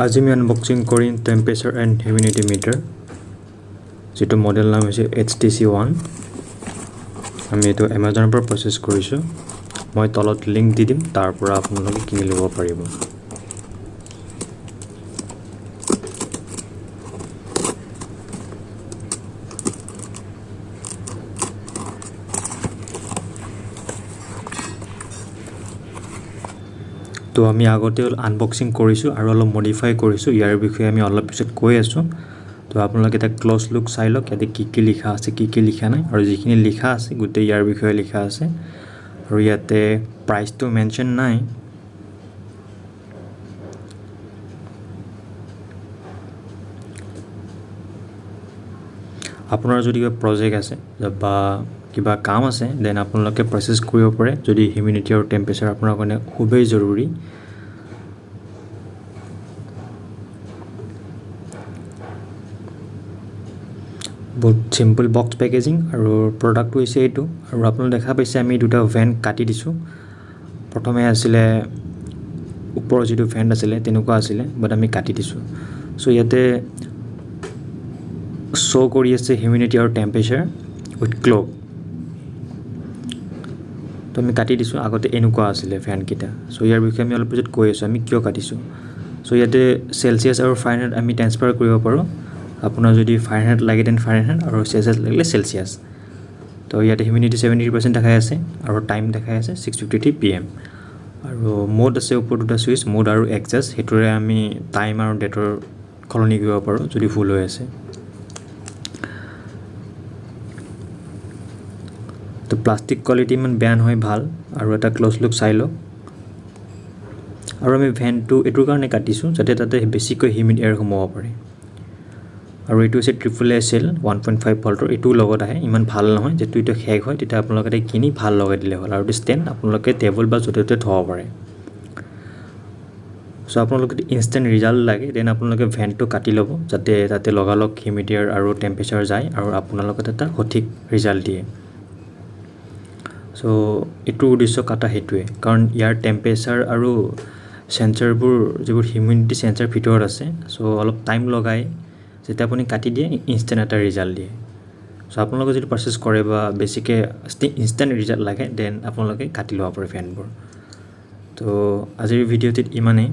আজি আমি আনবক্সিং কৰিম টেম্পাৰেচাৰ এণ্ড হিউমিডিটি মিটাৰ যেটো মডেল নাম হৈছে HTC1 আমি এটো Amazon পৰা পাৰচেজ কৰিছো মই তলত লিংক দি দিম তাৰ পৰা আপোনালোকে কিনি ল'ব পাৰিব তো আমি আগতে আনবক্সিং কৰিছো আৰু অলপ মডিফাই কৰিছো ইয়াৰ বিষয়ে আমি অলপ পিছত কৈ আছো তো আপোনালোকে এটা ক্লোজ লুক চাই লওক ইয়াতে কি লিখা আছে কি লিখা নাই আৰু যিখিনি লিখা আছে গুটে ইয়াৰ বিষয়ে লিখা আছে আৰু ইয়াতে প্ৰাইস তো মেনশন নাই আপোনাৰ যদি কিবা প্ৰজেক্ট আছে বা কিবা কাম আছে দেন আপোনালোকে প্ৰসেস কৰিব পাৰে যদি হিউমিডিটি আৰু টেম্পাৰেচাৰ আপোনাৰ কাৰণে খুবেই জৰুৰী বহুত সিম্পল বক্স পেকেজিং আৰু প্ৰডাক্ট হৈছে এটো আৰু আপোনালোকে দেখা পাইছে আমি দুটা ভেন কাটি দিছো প্ৰথমে আছিল ওপৰ যেটো ভেন আছিল তেনেকুৱা আছিল বাট আমি কাটি দিছো সো ইয়াতে শো কৰি আছে হিউমিডিটি আৰু টেম্পাৰেচাৰ উইথ ক্লক তো আমি কাটি দিছো আগতে এনেকুৱা আছিল ফ্যান কিটা সো ইয়াৰ বিষয়ে আমি অলপ পিছত কৈ আছো আমি কিয় কাটিছো সো ইয়াতে সেলসিয়াস আৰু ফাৰেনহাইট আমি ট্ৰান্সফাৰ কৰিব পাৰো আপোনাৰ যদি ফাৰেনহাইট লাগে দেন ফাৰেনহাইট আৰু সেলসিয়াস লাগিলে সেলসিয়াস তো ইয়াতে হিউমিডিটি 70% দেখাই আছে আৰু টাইম দেখাই আছে 6:53 PM আৰু মোড আছে ওপৰ দুটা সুইচ মোড আৰু এডজাস্ট হেতুৰে আমি টাইম আৰু ডেটৰ কলনি কৰিব পাৰো যদি ফুল হৈ আছে তো প্লাষ্টিক কোৱালিটি মান বেয়া নহয় ভাল আৰু এটা ক্লোজ লুক চাই লওক আৰু আমি ভেন্টটো এটোৰ কাৰণে কাটিছো যাতে তাতে বেছিকৈ হিউমিড এয়াৰ সোমাব পাৰে আৰু এটো আছে AAA 1.5 ভল্টৰ এটো লগত আহে ইমান ভাল নহয় যেটো এটো হেক হয় তেতিয়া আপোনালোকে কিনি ভাল লগাই দিলে হ'ল আৰু ষ্টেণ্ড আপোনালোকে টেবল বা য'তে থব পাৰে সো আপোনালোকে ইনস্ট্যান্ট ৰিজাল্ট লাগে দেন আপোনালোকে ভেন্টটো কাটি ল'ব যাতে তাতে লগালক হিউমিড এয়াৰ আৰু টেম্পাৰেচাৰ যায় আৰু আপোনালোকে এটা সঠিক ৰিজাল্ট দিয়ে সো এটো উদ্দেশ্য কাটা হেতুৱে কাৰণ ইয়াৰ টেম্পাৰেচাৰ আৰু সেন্সৰবোৰ যিবোৰ হিউমিডিটি সেন্সৰ ভিতৰত আছে সো অলপ টাইম লগাই যেটা আপুনি কাটি দিয়ে ইনস্ট্যান্ট এটা ৰিজাল্ট দিয়ে সো আপোনালোকে যদি প্ৰসেস কৰে বা বেছিকে ইনস্ট্যান্ট ৰিজাল্ট লাগে দেন আপোনালোকে কাটি ল'ব পাৰে ফ্যানবোৰ তো আজিৰ ভিডিঅ'টিত ইমানেই